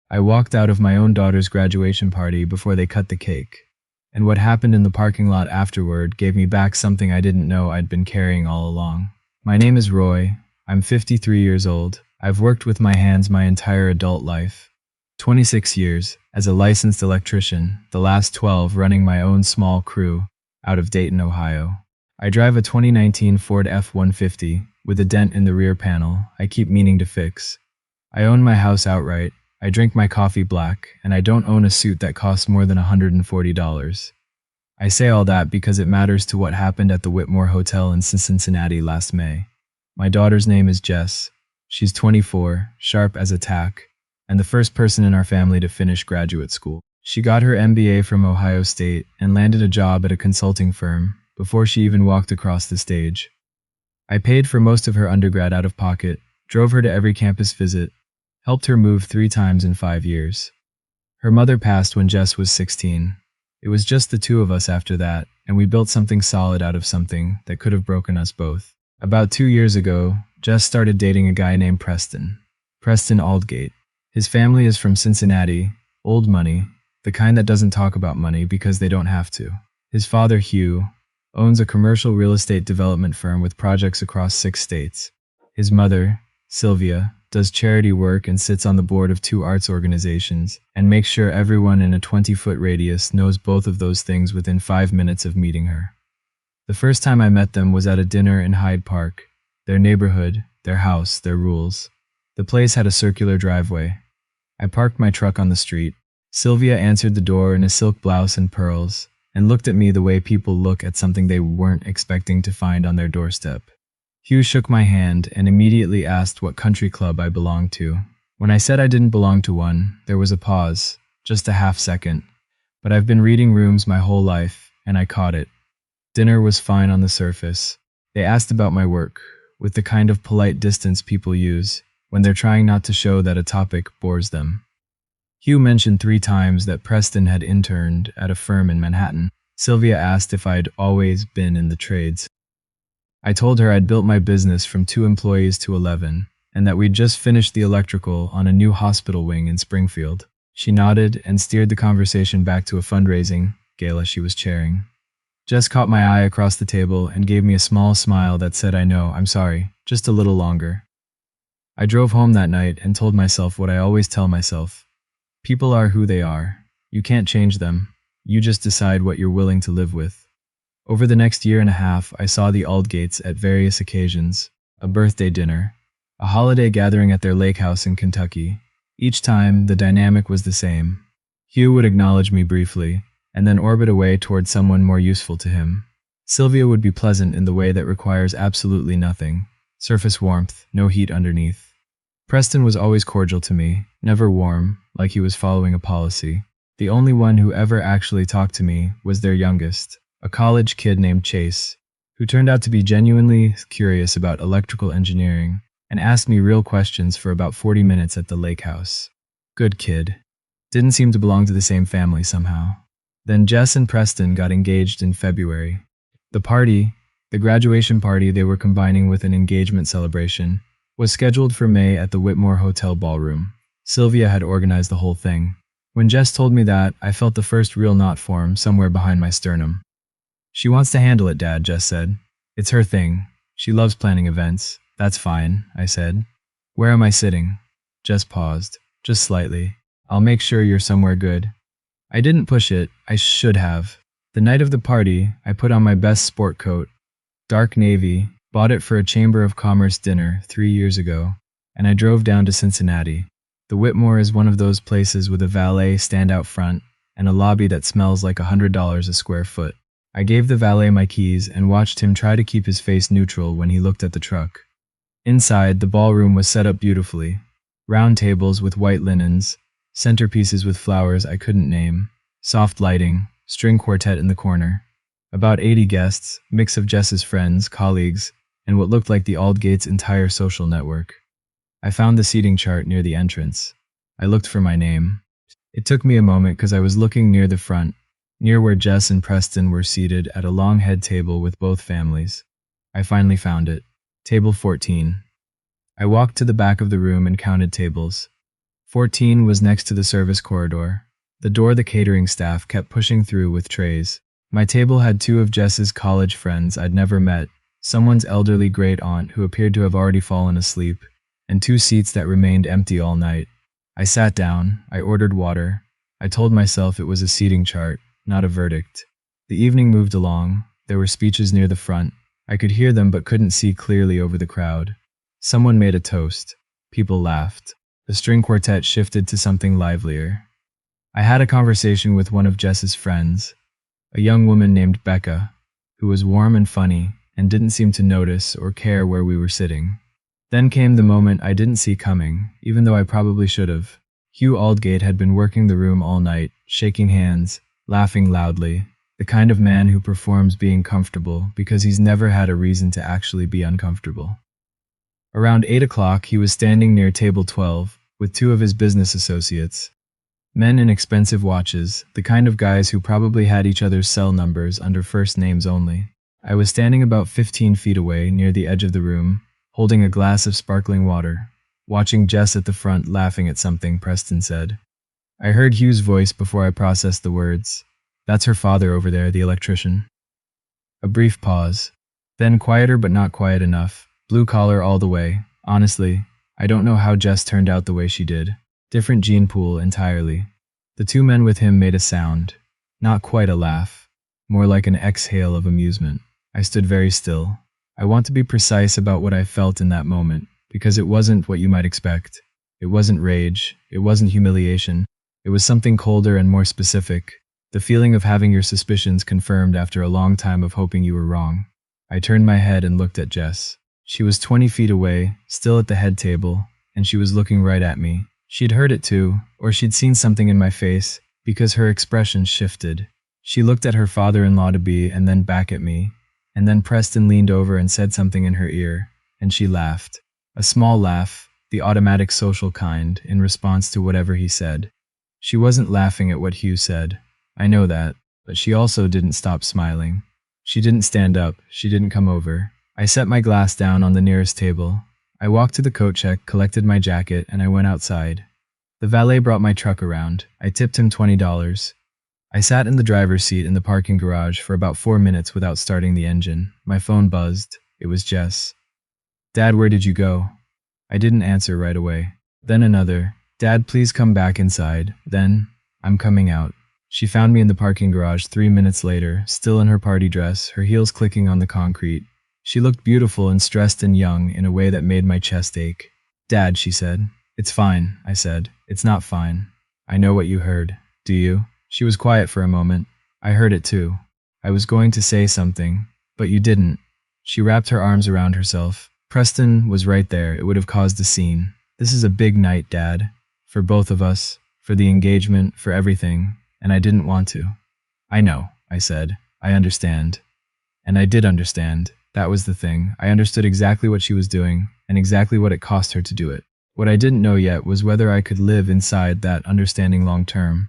I walked out of my own daughter's graduation party before they cut the cake. And what happened in the parking lot afterward gave me back something I didn't know I'd been carrying all along. My name is Roy. I'm 53 years old. I've worked with my hands my entire adult life. 26 years as a licensed electrician, the last 12 running my own small crew out of Dayton, Ohio. I drive a 2019 Ford F-150 with a dent in the rear panel I keep meaning to fix. I own my house outright. I drink my coffee black, and I don't own a suit that costs more than $140. I say all that because it matters to what happened at the Whitmore Hotel in Cincinnati last May. My daughter's name is Jess. She's 24, sharp as a tack, and the first person in our family to finish graduate school. She got her MBA from Ohio State and landed a job at a consulting firm before she even walked across the stage. I paid for most of her undergrad out of pocket, drove her to every campus visit, helped her move 3 times in 5 years. Her mother passed when Jess was 16. It was just the two of us after that, and we built something solid out of something that could have broken us both. About 2 years ago, Jess started dating a guy named Preston Aldgate. His family is from Cincinnati, old money, the kind that doesn't talk about money because they don't have to. His father, Hugh, owns a commercial real estate development firm with projects across 6 states. His mother, Sylvia, does charity work and sits on the board of 2 arts organizations and makes sure everyone in a 20-foot radius knows both of those things within 5 minutes of meeting her. The first time I met them was at a dinner in Hyde Park. Their neighborhood, their house, their rules. The place had a circular driveway. I parked my truck on the street. Sylvia answered the door in a silk blouse and pearls, and looked at me the way people look at something they weren't expecting to find on their doorstep. Hugh shook my hand and immediately asked what country club I belonged to. When I said I didn't belong to one, there was a pause, just a half second. But I've been reading rooms my whole life, and I caught it. Dinner was fine on the surface. They asked about my work, with the kind of polite distance people use when they're trying not to show that a topic bores them. Hugh mentioned 3 times that Preston had interned at a firm in Manhattan. Sylvia asked if I'd always been in the trades. I told her I'd built my business from 2 employees to 11, and that we'd just finished the electrical on a new hospital wing in Springfield. She nodded and steered the conversation back to a fundraising gala she was chairing. Jess caught my eye across the table and gave me a small smile that said, "I know, I'm sorry, just a little longer." I drove home that night and told myself what I always tell myself. People are who they are. You can't change them. You just decide what you're willing to live with. Over the next year and a half, I saw the Aldgates at various occasions: a birthday dinner, a holiday gathering at their lake house in Kentucky. Each time, the dynamic was the same. Hugh would acknowledge me briefly, and then orbit away toward someone more useful to him. Sylvia would be pleasant in the way that requires absolutely nothing. Surface warmth, no heat underneath. Preston was always cordial to me, never warm, like he was following a policy. The only one who ever actually talked to me was their youngest, a college kid named Chase, who turned out to be genuinely curious about electrical engineering and asked me real questions for about 40 minutes at the lake house. Good kid. Didn't seem to belong to the same family somehow. Then Jess and Preston got engaged in February. The graduation party they were combining with an engagement celebration, was scheduled for May at the Whitmore Hotel ballroom. Sylvia had organized the whole thing. When Jess told me that, I felt the first real knot form somewhere behind my sternum. "She wants to handle it, Dad," Jess said. "It's her thing. She loves planning events." "That's fine," I said. "Where am I sitting?" Jess paused, just slightly. "I'll make sure you're somewhere good." I didn't push it. I should have. The night of the party, I put on my best sport coat, dark navy, bought it for a Chamber of Commerce dinner 3 years ago, and I drove down to Cincinnati. The Whitmore is one of those places with a valet stand out front and a lobby that smells like $100 a square foot. I gave the valet my keys and watched him try to keep his face neutral when he looked at the truck. Inside, the ballroom was set up beautifully. Round tables with white linens, centerpieces with flowers I couldn't name, soft lighting, string quartet in the corner. About 80 guests, mix of Jess's friends, colleagues, and what looked like the Aldgates' entire social network. I found the seating chart near the entrance. I looked for my name. It took me a moment because I was looking near the front, near where Jess and Preston were seated at a long head table with both families. I finally found it. Table 14. I walked to the back of the room and counted tables. 14 was next to the service corridor, the door the catering staff kept pushing through with trays. My table had two of Jess's college friends I'd never met, someone's elderly great aunt who appeared to have already fallen asleep, and two seats that remained empty all night. I sat down, I ordered water. I told myself it was a seating chart, not a verdict. The evening moved along, there were speeches near the front. I could hear them but couldn't see clearly over the crowd. Someone made a toast. People laughed. The string quartet shifted to something livelier. I had a conversation with one of Jess's friends, a young woman named Becca, who was warm and funny and didn't seem to notice or care where we were sitting. Then came the moment I didn't see coming, even though I probably should have. Hugh Aldgate had been working the room all night, shaking hands, laughing loudly, the kind of man who performs being comfortable because he's never had a reason to actually be uncomfortable. Around 8 o'clock, he was standing near table 12 with two of his business associates. Men in expensive watches, the kind of guys who probably had each other's cell numbers under first names only. I was standing about 15 feet away near the edge of the room, holding a glass of sparkling water, watching Jess at the front laughing at something Preston said. I heard Hugh's voice before I processed the words. That's her father over there, the electrician. A brief pause. Then quieter but not quiet enough. Blue collar all the way. Honestly, I don't know how Jess turned out the way she did. Different gene pool entirely. The two men with him made a sound. Not quite a laugh. More like an exhale of amusement. I stood very still. I want to be precise about what I felt in that moment, because it wasn't what you might expect. It wasn't rage. It wasn't humiliation. It was something colder and more specific. The feeling of having your suspicions confirmed after a long time of hoping you were wrong. I turned my head and looked at Jess. She was 20 feet away, still at the head table, and she was looking right at me. She'd heard it too, or she'd seen something in my face, because her expression shifted. She looked at her father-in-law-to-be and then back at me, and then Preston leaned over and said something in her ear, and she laughed. A small laugh, the automatic social kind, in response to whatever he said. She wasn't laughing at what Hugh said. I know that, but she also didn't stop smiling. She didn't stand up, she didn't come over. I set my glass down on the nearest table. I walked to the coat check, collected my jacket, and I went outside. The valet brought my truck around. I tipped him $20. I sat in the driver's seat in the parking garage for about 4 minutes without starting the engine. My phone buzzed. It was Jess. Dad, where did you go? I didn't answer right away. Then another. Dad, please come back inside. Then, I'm coming out. She found me in the parking garage 3 minutes later, still in her party dress, her heels clicking on the concrete. She looked beautiful and stressed and young in a way that made my chest ache. Dad, she said. It's fine, I said. It's not fine. I know what you heard. Do you? She was quiet for a moment. I heard it too. I was going to say something, but you didn't. She wrapped her arms around herself. Preston was right there. It would have caused a scene. This is a big night, Dad. For both of us. For the engagement. For everything. And I didn't want to. I know, I said. I understand. And I did understand. That was the thing. I understood exactly what she was doing, and exactly what it cost her to do it. What I didn't know yet was whether I could live inside that understanding long term.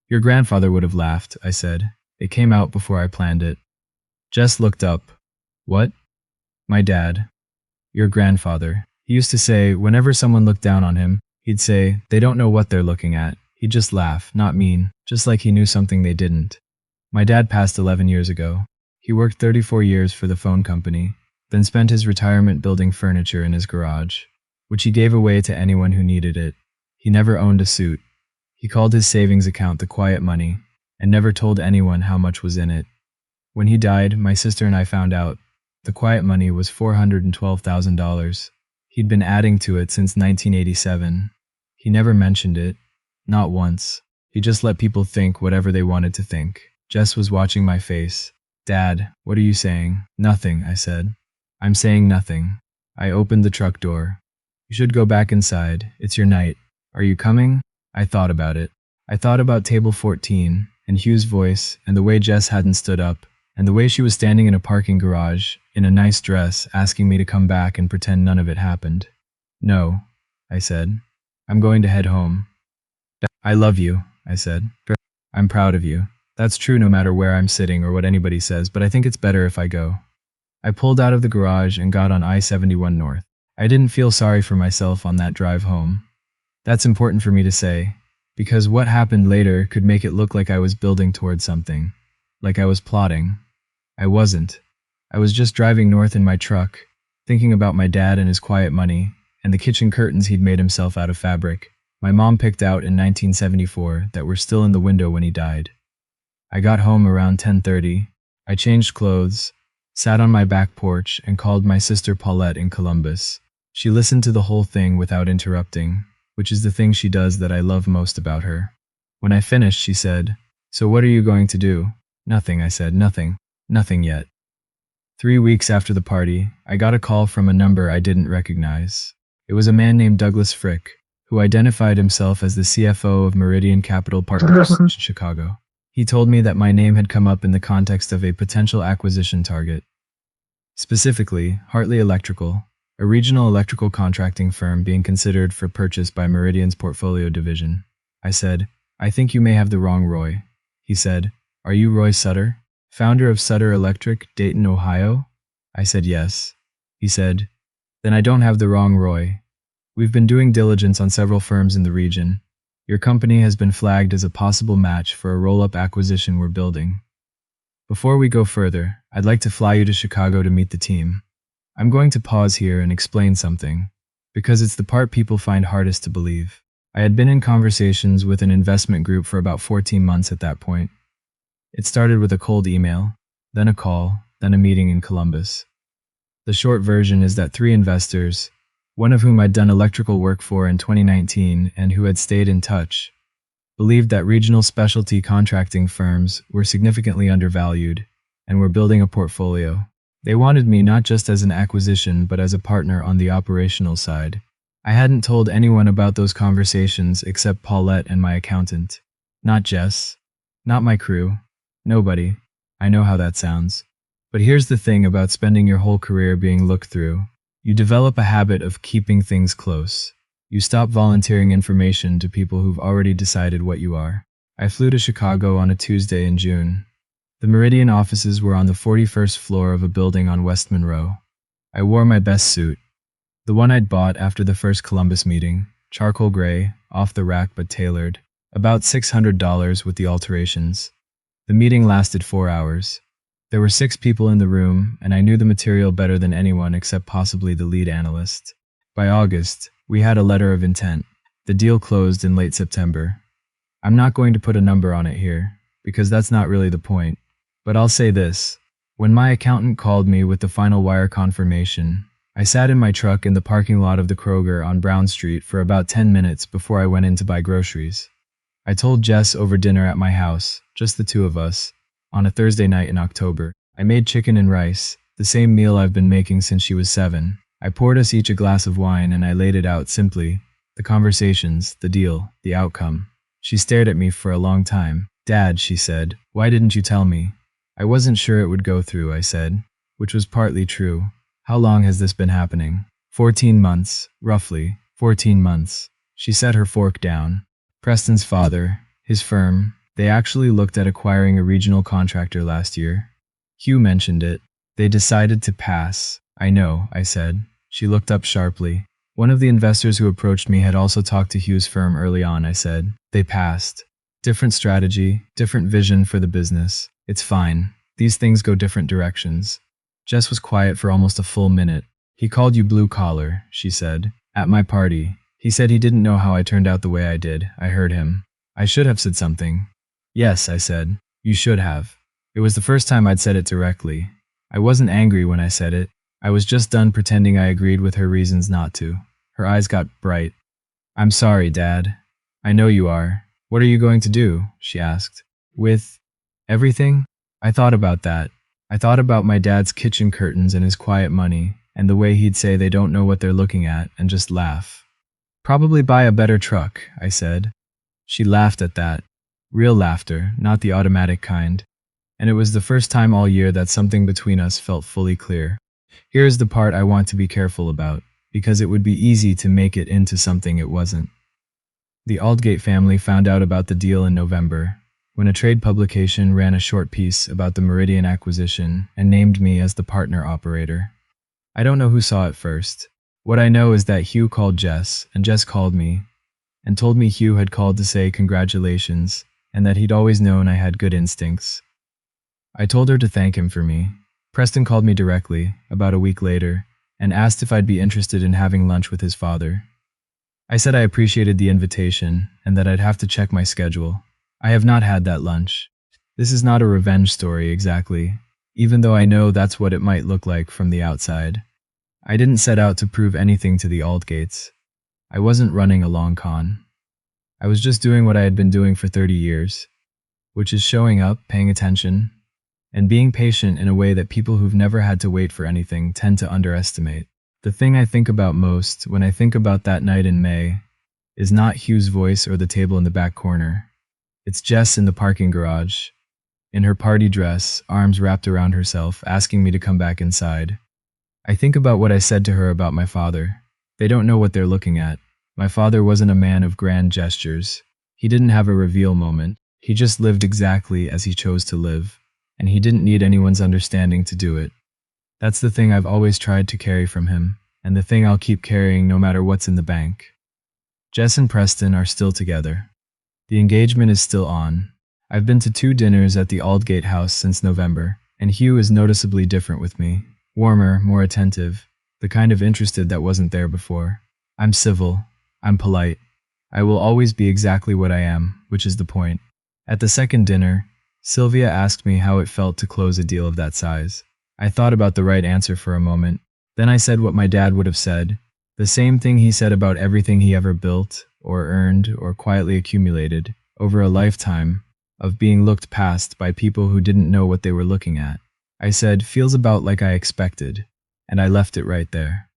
Your grandfather would have laughed, I said. It came out before I planned it. Jess looked up. What? My dad. Your grandfather. He used to say, whenever someone looked down on him, he'd say, they don't know what they're looking at. He'd just laugh, not mean, just like he knew something they didn't. My dad passed 11 years ago. He worked 34 years for the phone company, then spent his retirement building furniture in his garage, which he gave away to anyone who needed it. He never owned a suit. He called his savings account the quiet money, and never told anyone how much was in it. When he died, my sister and I found out. The quiet money was $412,000. He'd been adding to it since 1987. He never mentioned it. Not once. He just let people think whatever they wanted to think. Jess was watching my face. Dad, what are you saying? Nothing, I said. I'm saying nothing. I opened the truck door. You should go back inside. It's your night. Are you coming? I thought about it. I thought about table 14, and Hugh's voice, and the way Jess hadn't stood up, and the way she was standing in a parking garage, in a nice dress, asking me to come back and pretend none of it happened. No, I said. I'm going to head home. I love you, I said. I'm proud of you. That's true no matter where I'm sitting or what anybody says, but I think it's better if I go. I pulled out of the garage and got on I-71 North. I didn't feel sorry for myself on that drive home. That's important for me to say, because what happened later could make it look like I was building towards something, like I was plotting. I wasn't. I was just driving north in my truck, thinking about my dad and his quiet money, and the kitchen curtains he'd made himself out of fabric. My mom picked out in 1974 that were still in the window when he died. I got home around 10:30. I changed clothes, sat on my back porch, and called my sister Paulette in Columbus. She listened to the whole thing without interrupting, which is the thing she does that I love most about her. When I finished, she said, "So what are you going to do?" "Nothing," I said. "Nothing. Nothing yet." 3 weeks after the party, I got a call from a number I didn't recognize. It was a man named Douglas Frick, who identified himself as the CFO of Meridian Capital Partners in Chicago. He told me that my name had come up in the context of a potential acquisition target. Specifically, Hartley Electrical, a regional electrical contracting firm being considered for purchase by Meridian's portfolio division. I said, "I think you may have the wrong Roy." He said, "Are you Roy Sutter, founder of Sutter Electric, Dayton, Ohio?" I said, "Yes." He said, "Then I don't have the wrong Roy. We've been doing diligence on several firms in the region. Your company has been flagged as a possible match for a roll-up acquisition we're building. Before we go further, I'd like to fly you to Chicago to meet the team." I'm going to pause here and explain something, because it's the part people find hardest to believe. I had been in conversations with an investment group for about 14 months at that point. It started with a cold email, then a call, then a meeting in Columbus. The short version is that 3 investors, one of whom I'd done electrical work for in 2019 and who had stayed in touch, believed that regional specialty contracting firms were significantly undervalued and were building a portfolio. They wanted me not just as an acquisition but as a partner on the operational side. I hadn't told anyone about those conversations except Paulette and my accountant. Not Jess. Not my crew. Nobody. I know how that sounds. But here's the thing about spending your whole career being looked through. You develop a habit of keeping things close. You stop volunteering information to people who've already decided what you are. I flew to Chicago on a Tuesday in June. The Meridian offices were on the 41st floor of a building on West Monroe. I wore my best suit, the one I'd bought after the first Columbus meeting, charcoal gray, off the rack but tailored, about $600 with the alterations. The meeting lasted 4 hours. There were 6 people in the room, and I knew the material better than anyone except possibly the lead analyst. By August, we had a letter of intent. The deal closed in late September. I'm not going to put a number on it here, because that's not really the point. But I'll say this. When my accountant called me with the final wire confirmation, I sat in my truck in the parking lot of the Kroger on Brown Street for about 10 minutes before I went in to buy groceries. I told Jess over dinner at my house, just the 2 of us, on a Thursday night in October. I made chicken and rice, the same meal I've been making since she was 7. I poured us each a glass of wine and I laid it out simply. The conversations, the deal, the outcome. She stared at me for a long time. "Dad," she said, "why didn't you tell me?" "I wasn't sure it would go through," I said, which was partly true. "How long has this been happening?" 14 months, roughly, 14 months. She set her fork down. Preston's father, his firm, they actually looked at acquiring a regional contractor last year. Hugh mentioned it. They decided to pass. "I know," I said. She looked up sharply. "One of the investors who approached me had also talked to Hugh's firm early on," I said. "They passed. Different strategy, different vision for the business. It's fine. These things go different directions." Jess was quiet for almost a full minute. "He called you blue collar," she said. "At my party. He said he didn't know how I turned out the way I did. I heard him. I should have said something." "Yes," I said. "You should have." It was the first time I'd said it directly. I wasn't angry when I said it. I was just done pretending I agreed with her reasons not to. Her eyes got bright. "I'm sorry, Dad." "I know you are. What are you going to do?" she asked. "With everything?" I thought about that. I thought about my dad's kitchen curtains and his quiet money, and the way he'd say they don't know what they're looking at and just laugh. "Probably buy a better truck," I said. She laughed at that. Real laughter, not the automatic kind. And it was the first time all year that something between us felt fully clear. Here is the part I want to be careful about, because it would be easy to make it into something it wasn't. The Aldgate family found out about the deal in November, when a trade publication ran a short piece about the Meridian acquisition and named me as the partner operator. I don't know who saw it first. What I know is that Hugh called Jess, and Jess called me. and told me Hugh had called to say congratulations and that he'd always known I had good instincts. I told her to thank him for me. Preston called me directly, about a week later, and asked if I'd be interested in having lunch with his father. I said I appreciated the invitation and that I'd have to check my schedule. I have not had that lunch. This is not a revenge story exactly, even though I know that's what it might look like from the outside. I didn't set out to prove anything to the Aldgates. I wasn't running a long con. I was just doing what I had been doing for 30 years, which is showing up, paying attention, and being patient in a way that people who've never had to wait for anything tend to underestimate. The thing I think about most when I think about that night in May is not Hugh's voice or the table in the back corner. It's Jess in the parking garage, in her party dress, arms wrapped around herself, asking me to come back inside. I think about what I said to her about my father. They don't know what they're looking at. My father wasn't a man of grand gestures. He didn't have a reveal moment. He just lived exactly as he chose to live, and he didn't need anyone's understanding to do it. That's the thing I've always tried to carry from him, and the thing I'll keep carrying no matter what's in the bank. Jess and Preston are still together. The engagement is still on. I've been to 2 dinners at the Aldgate house since November, and Hugh is noticeably different with me. Warmer, more attentive, the kind of interested that wasn't there before. I'm civil. I'm polite. I will always be exactly what I am, which is the point. At the second dinner, Sylvia asked me how it felt to close a deal of that size. I thought about the right answer for a moment. Then I said what my dad would have said, the same thing he said about everything he ever built, or earned, or quietly accumulated, over a lifetime of being looked past by people who didn't know what they were looking at. I said, feels about like I expected, and I left it right there.